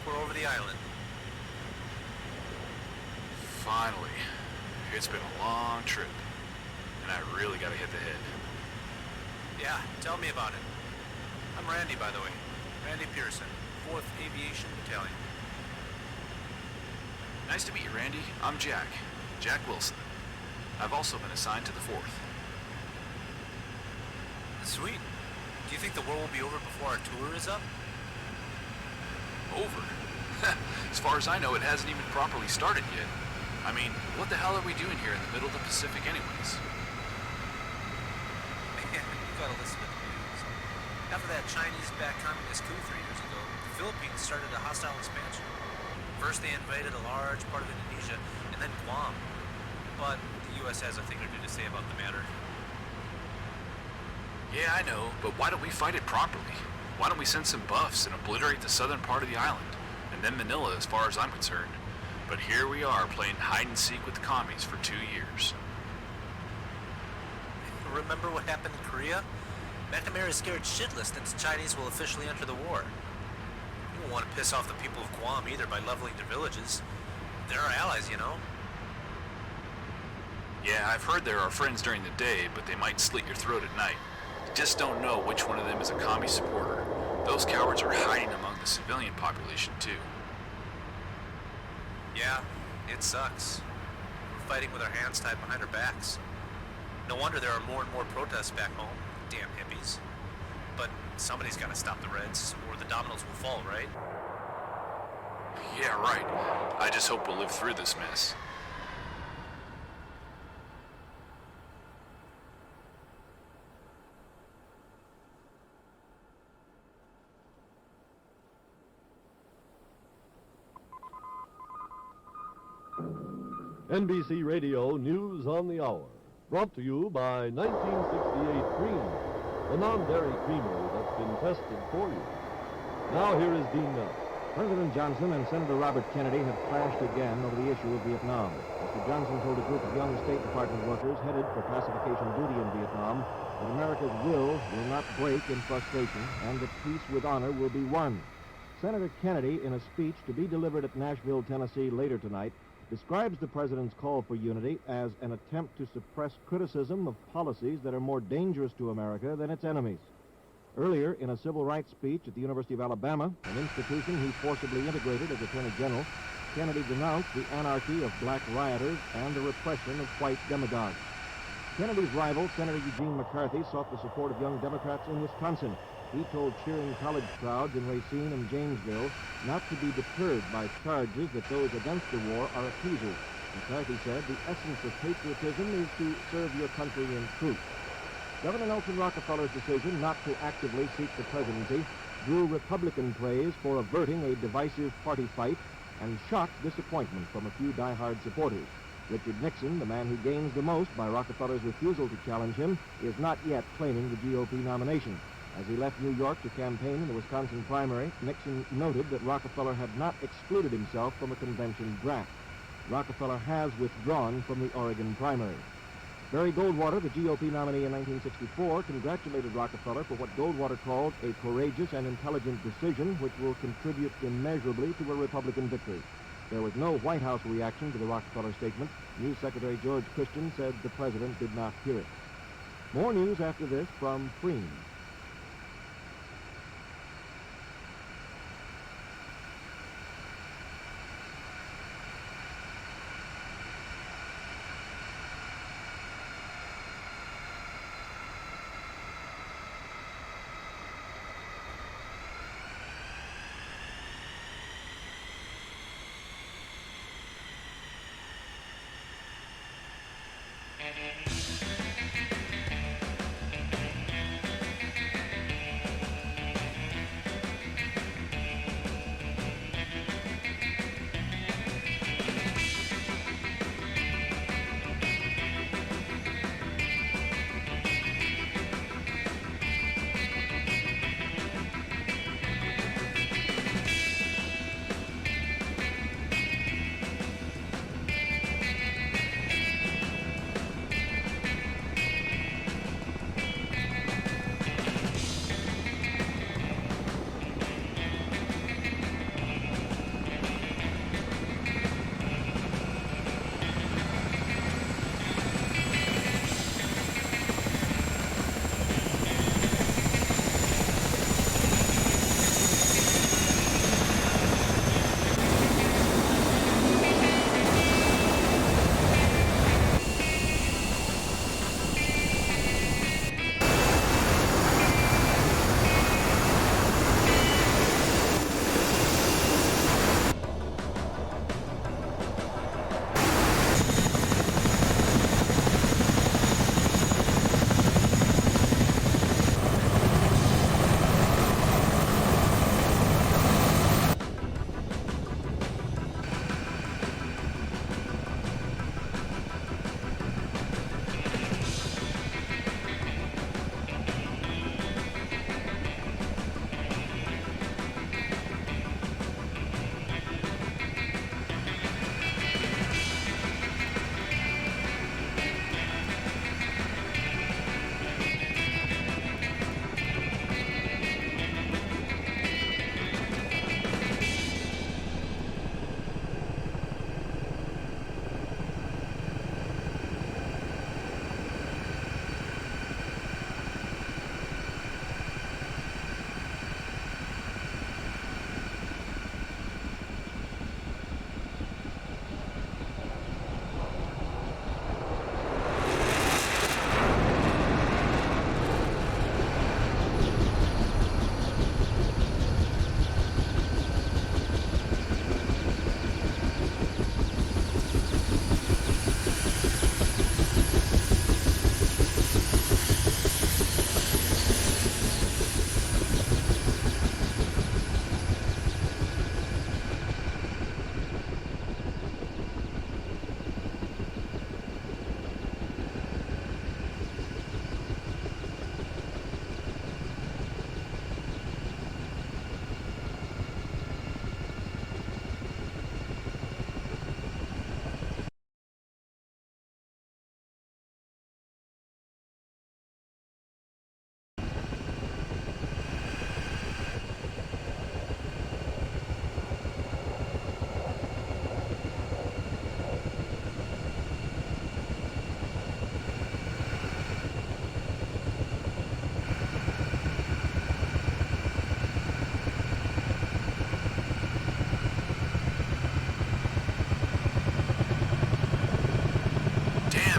we're over the island. Finally. It's been a long trip, and I really gotta hit the head. Yeah, tell me about it. I'm Randy, by the way. Randy Pearson, 4th Aviation Battalion. Nice to meet you, Randy. I'm Jack. Jack Wilson. I've also been assigned to the 4th. Sweet. Do you think the war will be over before our tour is up? Over? As far as I know, it hasn't even properly started yet. I mean, what the hell are we doing here in the middle of the Pacific anyways? Man, you gotta listen to the news. After that Chinese-backed communist coup 3 years ago, the Philippines started a hostile expansion. First they invaded a large part of Indonesia, and then Guam. But the U.S. has a thing or two to say about the matter. Yeah, I know, but why don't we fight it properly? Why don't we send some buffs and obliterate the southern part of the island, and then Manila as far as I'm concerned? But here we are playing hide-and-seek with the commies for 2 years. Remember what happened in Korea? McNamara is scared shitless that the Chinese will officially enter the war. You won't want to piss off the people of Guam either by leveling their villages. They're our allies, you know. Yeah, I've heard they're our friends during the day, but they might slit your throat at night. You just don't know which one of them is a commie supporter. Those cowards are hiding among the civilian population, too. Yeah, it sucks. We're fighting with our hands tied behind our backs. No wonder there are more and more protests back home. Damn hippies. But somebody's got to stop the Reds, or the dominoes will fall, right? Yeah, right. I just hope we'll live through this mess. NBC Radio News on the Hour. Brought to you by 1968 Cream, the non-dairy creamery that's been tested for you. Now here is Dean Nelson. President Johnson and Senator Robert Kennedy have clashed again over the issue of Vietnam. Mr. Johnson told a group of young State Department workers headed for pacification duty in Vietnam that America's will not break in frustration and that peace with honor will be won. Senator Kennedy, in a speech to be delivered at Nashville, Tennessee later tonight, describes the president's call for unity as an attempt to suppress criticism of policies that are more dangerous to America than its enemies. Earlier, in a civil rights speech at the University of Alabama, an institution he forcibly integrated as Attorney General, Kennedy denounced the anarchy of black rioters and the repression of white demagogues. Kennedy's rival, Senator Eugene McCarthy, sought the support of young Democrats in Wisconsin. He told cheering college crowds in Racine and Janesville not to be deterred by charges that those against the war are appeasers. McCarthy said the essence of patriotism is to serve your country in truth. Governor Nelson Rockefeller's decision not to actively seek the presidency drew Republican praise for averting a divisive party fight and shocked disappointment from a few diehard supporters. Richard Nixon, the man who gains the most by Rockefeller's refusal to challenge him, is not yet claiming the GOP nomination. As he left New York to campaign in the Wisconsin primary, Nixon noted that Rockefeller had not excluded himself from a convention draft. Rockefeller has withdrawn from the Oregon primary. Barry Goldwater, the GOP nominee in 1964, congratulated Rockefeller for what Goldwater called a courageous and intelligent decision which will contribute immeasurably to a Republican victory. There was no White House reaction to the Rockefeller statement. News Secretary George Christian said the president did not hear it. More news after this from Freem.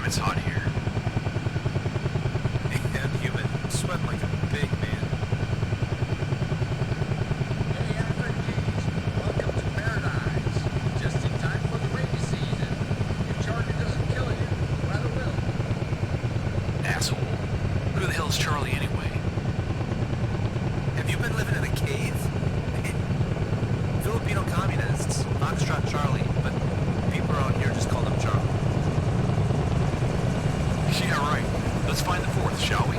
it's hot here. And humid. I'm sweating like a big man. Hey, refugees, welcome to paradise. Just in time for the rainy season. If Charlie doesn't kill you, weather will. Asshole. Who the hell is Charlie anyway? Have you been living in a cave? Filipino communists, Foxtrot Charlie, but people around here just call him Charlie. Yeah, right. Let's find the fourth, shall we?